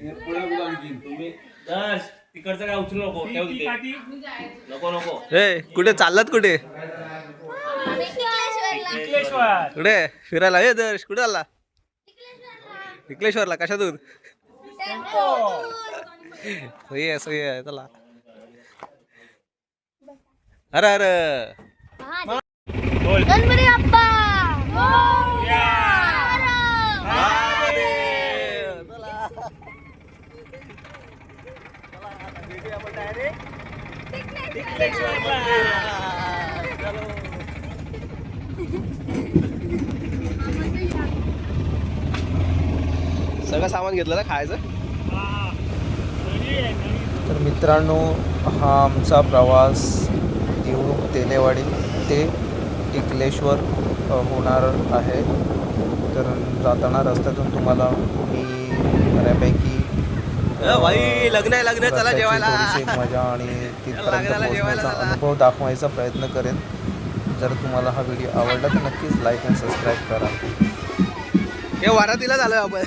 तुम्ही तिकडचं काय उचलू नको, ठेव तिथे. नको नको. ए कुठे चाललात कुठे? कुठे फिरायला? ए दर्श कुठे चालला? टिकलेश्वरला. कशातून? सोयी आहे सोयी आहे चला. अरे अरे गणपती बाप्पा सगळं सामान घेतलं ना खायचं. तर मित्रांनो हा आमचा प्रवास देऊळ तेलेवाडी ते टिकलेश्वर होणार आहे. तर जाताना रस्त्यातून तुम्हाला मी बऱ्यापैकी भाई लग्न आहे लग्न चला जेवायला मजा आणि तिथपर्यंत पोहोचण्याचा अनुभव दाखवायचा प्रयत्न करेन. जर तुम्हाला हा व्हिडिओ आवडला तर नक्कीच लाईक आणि सबस्क्राईब करा. हे वारातीला झालं आपण.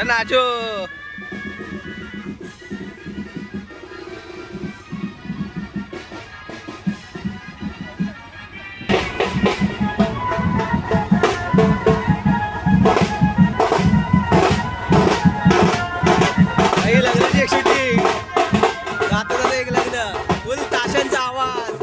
नाचो. लग्नाची एक शूटिंग जाता जाता एक लग्न फुल ताशांचा आवाज.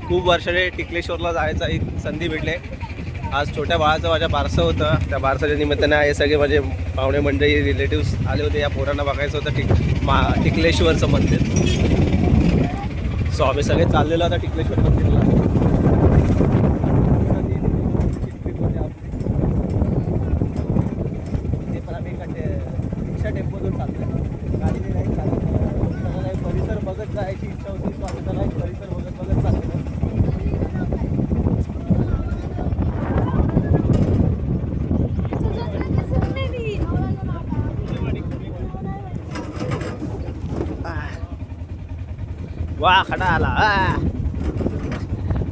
खूप वर्षाने टिकलेश्वरला जायचा एक संधी भेटले. आज छोट्या बाळाचं माझ्या बारसं होतं. त्या बारसाच्या निमित्ताने हे सगळे माझे पाहुणे मंडळी रिलेटिव्स आले होते. या पोरांना बघायचं होतं टिकलेश्वरचं मंदिर. सो आम्ही सगळे चाललेलो आता टिकलेश्वर मंदिरला. ते पण आम्ही रिक्षा टेम्पोतून चालतो. गाडीने नाही चालत. परिसर बघत जायची इच्छा होती. सो आम्ही त्याला परिसर बघत बघत चालतो. वा खडा आला.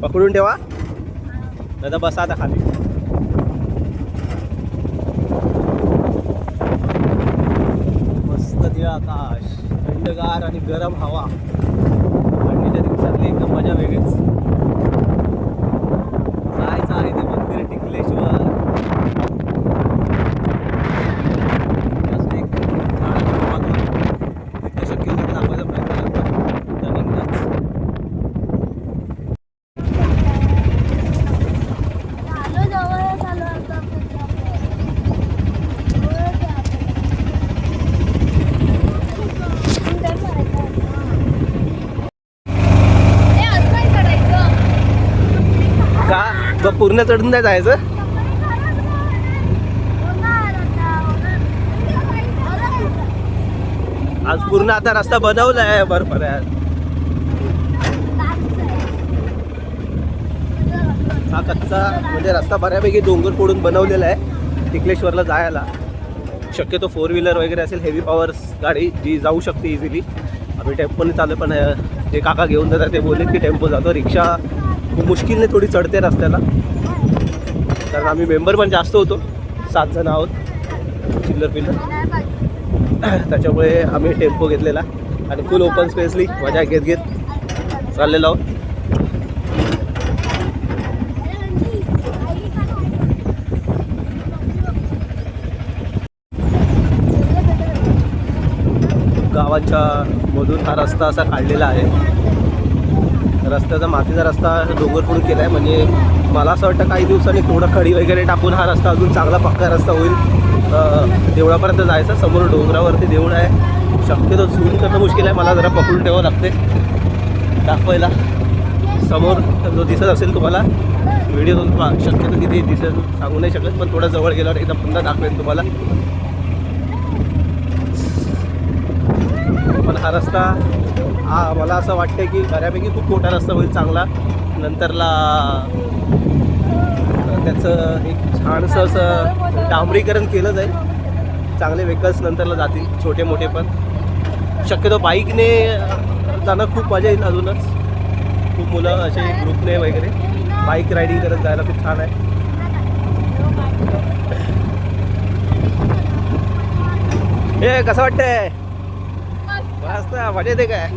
पकडून ठेवा दादा. बसा आता खाली. मस्त ते आकाश, थंडगार आणि गरम हवा. थंडीच्या दिवसातली एकदम मजा वेगळीच. जायचं आहे ते मंदिर टिकलेश्वर. शक्य होतं दाखवायचा प्रयत्न करतो. पूर्ण चढून नाही जायचं. आज पूर्ण आता रस्ता बनवला आहे बर्फात. हा कच्चा म्हणजे रस्ता बऱ्यापैकी डोंगर फोडून बनवलेला आहे टिकलेश्वरला जायला. शक्यतो 4 व्हीलर वगैरे असेल, हेवी पॉवर गाडी जी जाऊ शकते इझिली. आम्ही टेम्पोने चालू, पण ते काका घेऊन जातात. ते बोलले की टेम्पो जातो. रिक्षा खूप मुश्किलने थोडी चढते रस्त्याला, कारण आम्ही मेंबर पण जास्त होतो. 7 जण आहोत चिल्लर पिल्लर. त्याच्यामुळे आम्ही टेम्पो घेतलेला आणि फुल ओपन स्पेसली मजा घेत घेत चाललेलो आहोत. गावाच्या मधून हा रस्ता असा काढलेला आहे. रस्त्याचा मातीचा रस्ता डोंगर फोडून केला आहे. म्हणजे मला असं वाटतं काही दिवसांनी थोडं खडी वगैरे टाकून हा रस्ता अजून चांगला पक्का रस्ता होईल. देवळापर्यंत जायचं. समोर डोंगरावरती देऊळ आहे. शक्यतो झूम करणं मुश्किल आहे, मला जरा पकडून ठेवावं लागते दाखवायला. समोर जो दिसत असेल तुम्हाला व्हिडिओतून शक्यतो किती दिसत सांगू नाही शकत, पण थोडं जवळ गेल्यावर एकदा पुन्हा दाखवेन तुम्हाला. पण हा रस्ता मला असं वाटतं की बऱ्यापैकी खूप मोठा रस्ता होईल चांगला. नंतरला त्याचं एक छानसं असं डांबरीकरण केलं जाईल. चांगले व्हेकल्स नंतरला जातील, छोटे मोठे पण. शक्यतो बाईकने जाणं खूप मजा येईल. अजूनच खूप मुलं असे ग्रुपने वगैरे बाईक रायडिंग करत जायला खूप छान आहे. हे कसं वाटतंय? मस्त मजा येते काय?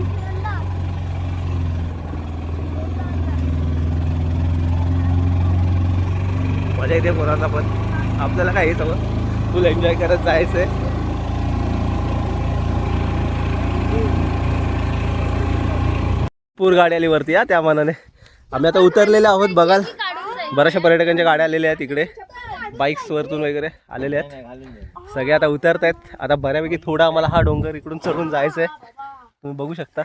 मजा येते पोरांना पण. आपल्याला काय येत हवं, फुल एन्जॉय करत जायचंय. पूर गाडी आली वरती त्या मानाने. आम्ही आता उतरलेले आहोत. बघाल बऱ्याचशा पर्यटकांच्या गाड्या आलेल्या आहेत इकडे, बाईक्स वरतून वगैरे आलेले आहेत. सगळे आता उतरत आहेत. आता बऱ्यापैकी थोडा आम्हाला हा डोंगर इकडून चढून जायचं आहे. तुम्ही बघू शकता.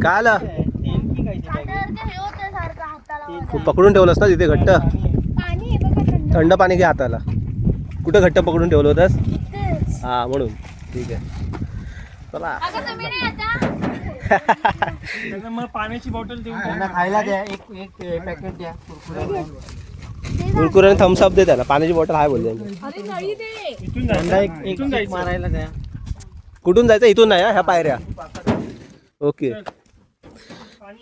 काय आलं? खूप पकडून ठेवलंस ना तिथे घट्ट? थंड पाणी घे हाताला. कुठं घट्ट पकडून ठेवलं होतंस? हा म्हणून. ठीक आहे चला. मग पाण्याची बॉटल देऊन त्यांना खायला द्या, एक पॅकेट द्या. कुरकुरे थम्सअप दे त्याला. पाण्याची बॉटल आहे बोलले. इथून जायचं मारायला द्या. कुठून जायचं? इथून नाही ह्या पायऱ्या. ओके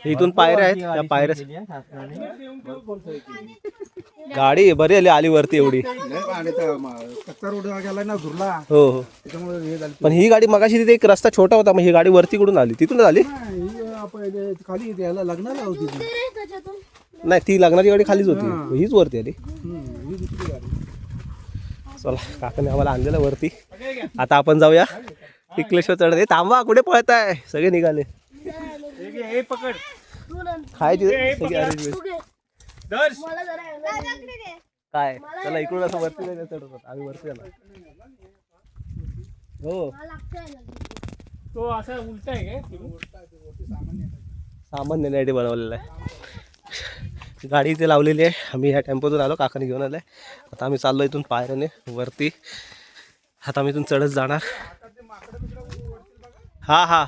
इथून पायऱ्या आहेत. ह्या पायऱ्या गाडी बरी आली वरती एवढी. हो हो. पण ही गाडी मगाशी तिथे एक रस्ता छोटा होता, मग ही गाडी वरती कुठून आली? तिथून आली खाली लग्नाला होती ती. नाही, ती लग्नाची गाडी खालीच होती, हीच वरती आली. चला काकाने आम्हाला आणलेलं वरती. आता आपण जाऊया टिकलेश्वर चढत. थांबा, कुठे पळताय? सगळे निघाले. पकड हाय तिथे सगळी अरेंजमेंट. दर्श काय चला इकडून असं वरती नाही चढत होत आम्ही. वरती जाणार. हो तो असा उलटा आहे काय? सामान नेण्यासाठी बनवलेलं आहे. गाडी इथे लावलेली आहे. आम्ही ह्या टेम्पोतून आलो, काकाने घेऊन आलाय. आता आम्ही चाललो इथून पायऱ्याने वरती. आता आम्ही इथून चढत जाणार. हा हा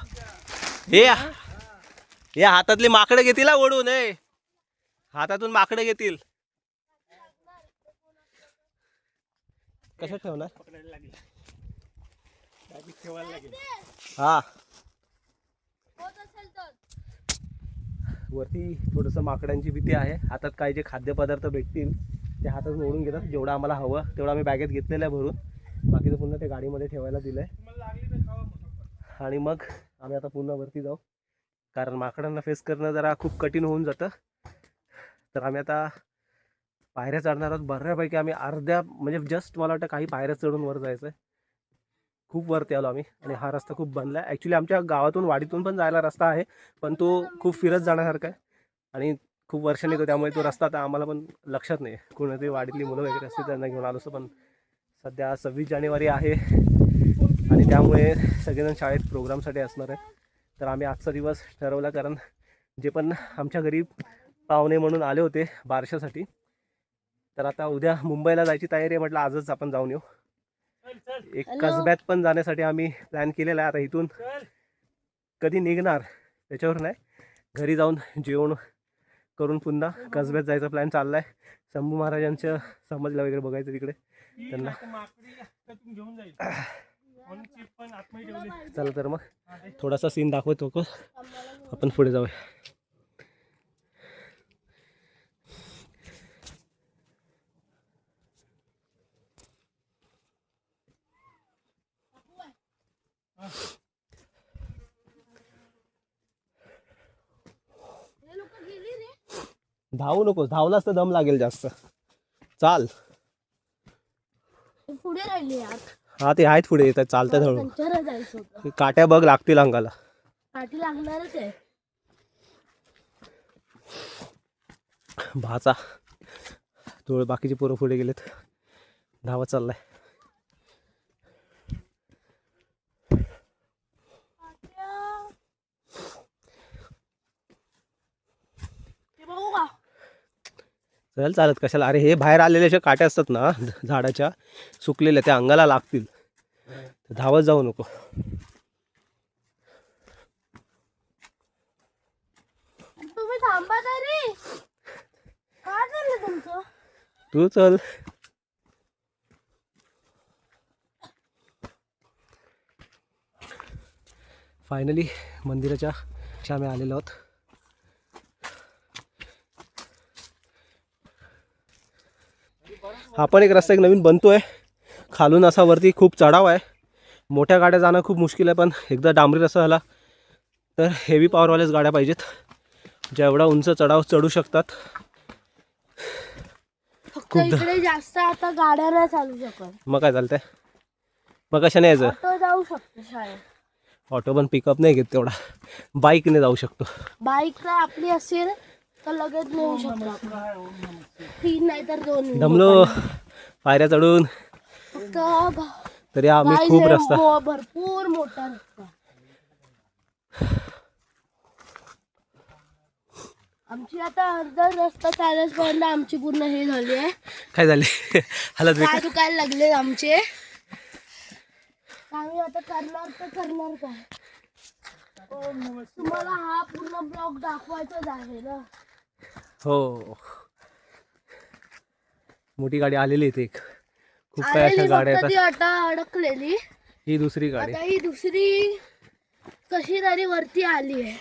हे हातातली माकडं घेतील ओढून. हातातून माकडं घेतील. कसं ठेवणार? हा वरती थोडंसं माकडांची भीती आहे. हातात काही जे खाद्यपदार्थ भेटतील ते हातातून ओढून घेतात. जेवढं आम्हाला हवं तेवढं आम्ही बॅगेत घेतलेलं आहे भरून. बाकीचं पुन्हा ते गाडीमध्ये ठेवायला दिलं आहे. आणि मग आम्ही आता पुन्हा वरती जाऊ, कारण माकडांना फेस करणं जरा खूप कठीण होऊन जातं. तर आम्ही आता पायऱ्या चढणार आहोत बऱ्यापैकी. आम्ही अर्ध्या म्हणजे जस्ट मला वाटतं काही पायऱ्या चढून वर जायचं आहे. खूप वरती आलो आम्ही. आणि हा रस्ता खूप बनला आहे. ॲक्च्युली आमच्या गावातून वाडीतून पण जायला रस्ता आहे, पण तो खूप फिरत जाण्यासारखा आहे आणि खूप वर्षांनी तो. त्यामुळे तो रस्ता आता आम्हाला पण लक्षात नाही. कोणतरी वाडीतली मुलं वगैरे असतील त्यांना घेऊन आलो असं. पण सध्या 26 जानेवारी आहे आणि त्यामुळे सगळेजण शाळेत प्रोग्रामसाठी असणार आहे. तर आम्ही आजचा दिवस ठरवला, कारण जे पण आमच्या घरी पाहुणे म्हणून आले होते बारशासाठी, तर आता उद्या मुंबईला जायची तयारी आहे. म्हटलं आजच आपण जाऊन येऊ. एक कसब्यात पण जाण्यासाठी आम्ही प्लॅन केलेला आहे. आता इथून कधी निघणार त्याच्यावर नाही, घरी जाऊन जेवण करून पुन्हा कसब्यात जायचा प्लॅन चालला आहे. शंभू महाराजांचं समाजला वगैरे बघायचं तिकडे त्यांना. चला तर मग थोडासा सीन दाखवतो आपण पुढे जाऊया. धावू नकोस, धावलास तर दम लागेल जास्त. चाल पुढे राहिले यार. हा ते आहेत पुढे येतात चालतात हळू. पंचर जायचं होतं. काट्या बघ लागतील अंगाला. काठी लागणारच आहे. भाचा थोडं बाकीचे पोरं पुढे गेलेत. धावत चाललाय. चल चालत कशाला, अरे हे बाहेर आलेले असे काटे असतात ना झाडाच्या सुकलेल्या, त्या अंगाला लागतील, धावत जाऊ नको. तुम्ही थांबा तरी, काय झालं तुमचं? तू चल. फायनली मंदिराच्या आम्ही आलेलो आहोत. हा पण एक रस्ता एक नवीन बनतोय. खालून असा वरती खूप चढाव आहे. मोठ्या गाड्या जाणं खूप मुश्किल आहे, पण एकदा डांबरी रस्ता झाला तर हेवी पॉवरवाल्याच गाड्या पाहिजेत, ज्या एवढा उंच चढाव चढू शकतात. फक्त इकडे जास्त आता गाड्या नाही चालू शकत. मग काय चालतंय, मग कशाने यायचं? ऑटो जाऊ शकतो शाळेत. ऑटो पण पिकअप नाही घेत तेवढा, बाईकने जाऊ शकतो. बाईक काय आपली असेल तर लगेच नेऊ शकतो आपण. 3 नाही तर 2. दमलो पायऱ्या चढून, फक्त तरी आम्ही guys, खूप हे रस्ता भरपूर मोठा रस्ता. आमची आता अर्धा रस्ता चालत आमची पूर्ण हे झाली आहे. काय झाले हालत काय दुखायला लागले आमचे. आम्ही आता करणार तर करणार काय. तुम्हाला हा पूर्ण ब्लॉग दाखवायचाच आहे ना. हो, मोठी गाडी आलेली इथे एक, खूप काय अशा आलेली गाड्या फक्त ती येतात. आता अडकलेली. ही दुसरी गाडी. आता ही दुसरी कशी तरी वरती आली आहे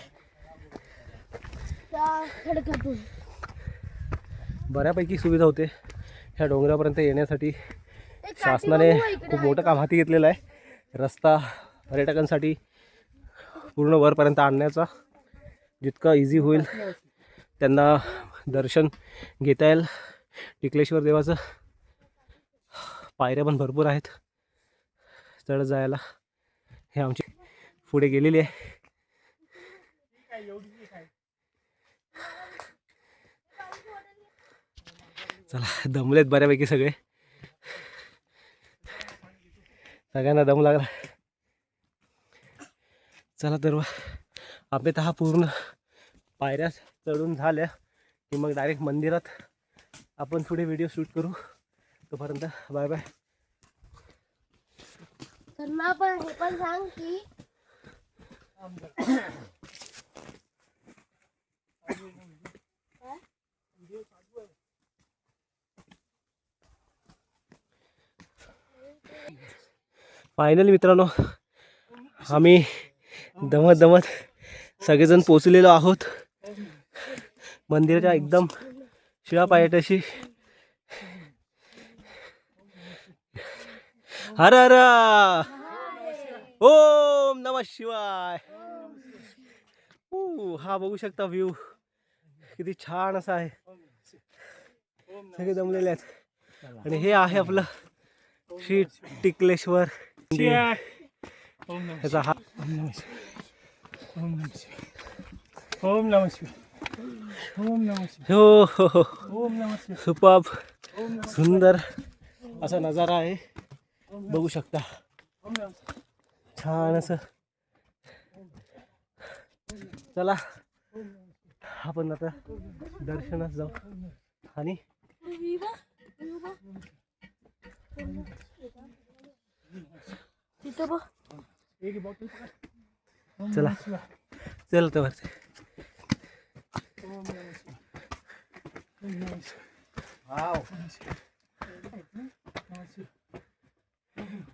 त्या खडकातून. बऱ्यापैकी सुविधा होते ह्या डोंगरापर्यंत येण्यासाठी. काठी शासनाने बघू इकडे खूप मोठं काम हाती घेतलेलं आहे. रस्ता पर्यटकांसाठी पूर्ण वरपर्यंत आणण्याचा, जितका इझी होईल त्यांना दर्शन घेता येईल. टिकलेश्वर देवाचं पायऱ्या पण भरपूर आहेत चढत जायला. हे आमची पुढे गेलेली आहे. चला, दमलेत बऱ्यापैकी सगळे, सगळ्यांना दम लागला. चला तर आपले तर हा पूर्ण पायऱ्या चढून झाल्या की मग डायरेक्ट मंदिरात आपण पुढे व्हिडिओ शूट करू. तोपर्यंत बाय बाय. त्यांना पण हे पण सांग की फायनली मित्रांनो, आम्ही दमत दमत सगळेजण पोचलेलो आहोत मंदिराच्या एकदम शिळा पायथ्याशी. हर हर ओम नमः शिवाय. हा बघू शकता व्ह्यू किती छान असा आहे. सगळे जमलेले आहेत आणि हे आहे आपलं श्री टिकलेश्वर मंदिर. ह्याचा हा ओम नमः शिवाय. ओम नमः शिवाय. हो हो हो, ओम नमः शिवाय. सुपाब सुंदर असा नजारा आहे, बघू शकता. छान असं. चला आपण आता दर्शनास जाऊ आणि तिथं बघ. चला चल तर वरती.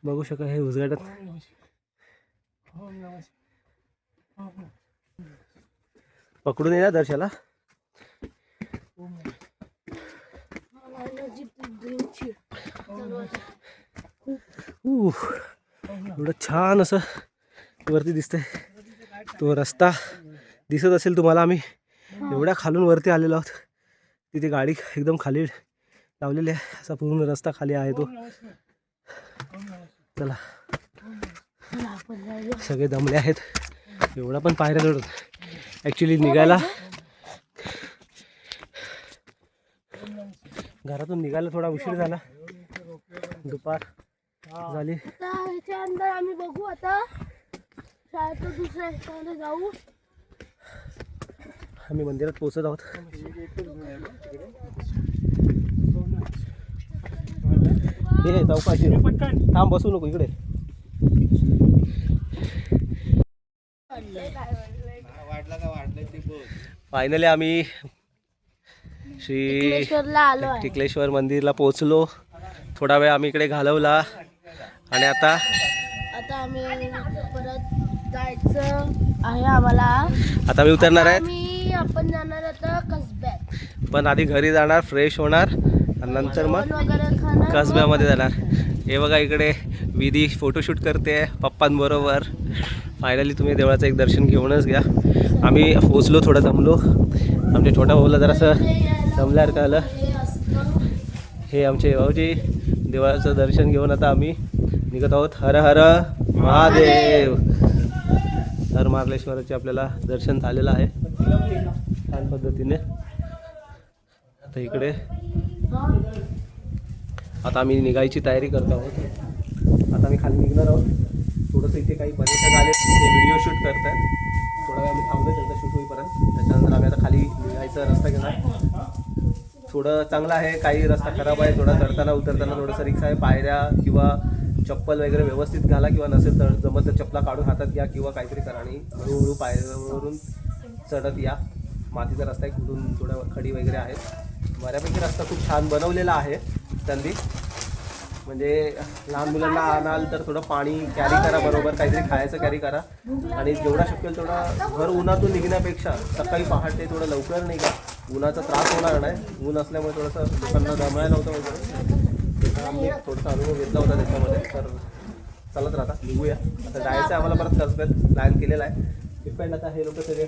बघू शका हे उजगाडत. पकडून ये ना दर्शनाला. एवढं छान असं वरती दिसतंय. तो रस्ता दिसत असेल तुम्हाला. आम्ही एवढ्या खालून वरती आलेलो आहोत. तिथे गाडी एकदम खाली लावलेली आहे. असा पूर्ण रस्ता खाली आहे तो. चला, सगळे दमले आहेत. एवढा पण पायऱ्या चढून ॲक्च्युली निघायला, घरातून निघायला थोडा उशीर झाला. दुपार झाली. ह्याच्या अंदर आम्ही बघू आता. शाळेत दुसऱ्या रस्त्याने जाऊ. आम्ही मंदिरात पोहोचत आहोत. हे चौकाशी पटकन थांब, बसू नको इकडे. फायनली आम्ही श्री टिकलेश्वरला आलो आहे. टिकलेश्वर मंदिरला पोहोचलो. थोडा वेळ आम्ही इकडे घालवला आणि आता आम्ही परत जायचं आहे आम्हाला. आता मी उतरणार आहे. आपण जाणार आता कसब्यात. पण आधी घरी जाणार, फ्रेश होणार आणि नंतर मग जेवण वगैरे खाणार. कसब्यामध्ये जाणार. हे बघा इकडे विधी फोटोशूट करते पप्पांबरोबर. फायनली तुम्ही देवळाचं एक दर्शन घेऊनच घ्या. आम्ही पोचलो, थोडं दमलो. आमच्या छोट्या भाऊला जरासं दमल्यासारखं आलं. हे आमचे भाऊजी देवळाचं दर्शन घेऊन आता आम्ही निघत आहोत. हर हर महादेव. हर महाबळेश्वराचे आपल्याला दर्शन झालेलं आहे छान पद्धतीने. आता इकडे आता आम्ही निघायची तयारी करत आहोत. आता आम्ही खाली निघणार आहोत. थोडंसं इथे काही पर्यटक आले, ते व्हिडिओ शूट करत आहेत. थोडा वेळ आम्ही थांबलो त्यांचा शूट होईपर्यंत. त्याच्यानंतर आम्ही आता खाली निघायचा रस्ता घेणार. थोडं चांगलं आहे, काही रस्ता खराब आहे. थोडा चढताना उतरताना थोडंसं रिक्षा आहे. पायऱ्या किंवा चप्पल वगैरे व्यवस्थित घाला, किंवा नसेल तर जमत तर चपला काढून हातात घ्या किंवा काहीतरी करा आणि हळूहळू पायऱ्यावरून चढत या. मातीचा रस्ता आहे, कुठून थोडं खडी वगैरे आहेत. बऱ्यापैकी रस्ता खूप छान बनवलेला आहे त्यांनी. म्हणजे लहान मुलांना आणाल तर थोडं पाणी कॅरी करा, बरोबर काहीतरी खायचं कॅरी करा. आणि जेवढा शक्य तेवढा भर उन्हातून निघण्यापेक्षा सकाळी पहाटे थोडं लवकर निघा. उन्हाचा त्रास होणार नाही. ऊन असल्यामुळे थोडंसं लोकांना दमायला होतं वगैरे. त्याचा आम्ही थोडासा अनुभव घेतला होता त्याच्यामध्ये. तर चालत राहता, निघूया. आता जायचं आम्हाला परत कसब्यात प्लॅन केलेला आहे. डिपेंड आता हे लोक सगळे.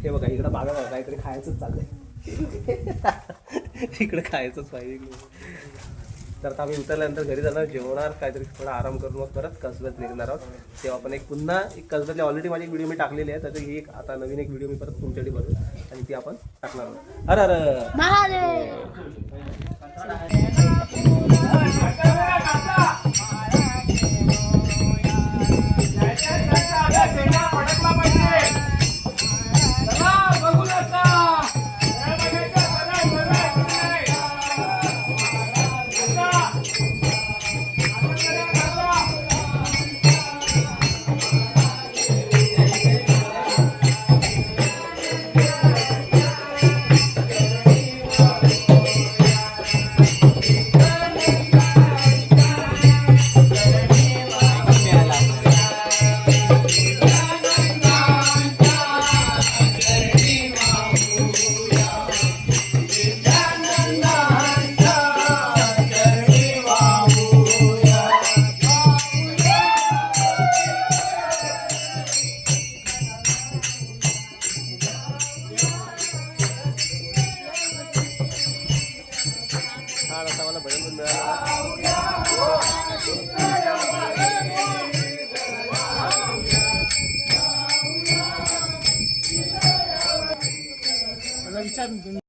हे बघा इकडं बागा बघा, काहीतरी खायचंच चाललंय. इकडे खायचंच पाहिजे. तर आता आम्ही उतरल्यानंतर घरी जाणार, जेवणार, काहीतरी थोडा आराम करून मग परत कसब्यात निघणार आहोत. तेव्हा आपण एक पुन्हा एक कसब्यातली ऑलरेडी माझी एक व्हिडिओ मी टाकलेली आहे. त्याची ही एक आता नवीन एक व्हिडिओ मी परत तुमच्याकडे बनवू आणि ती आपण टाकणार आहोत. अरे अरे महादेव. छान असा मला भजन पण मिळाला. विचार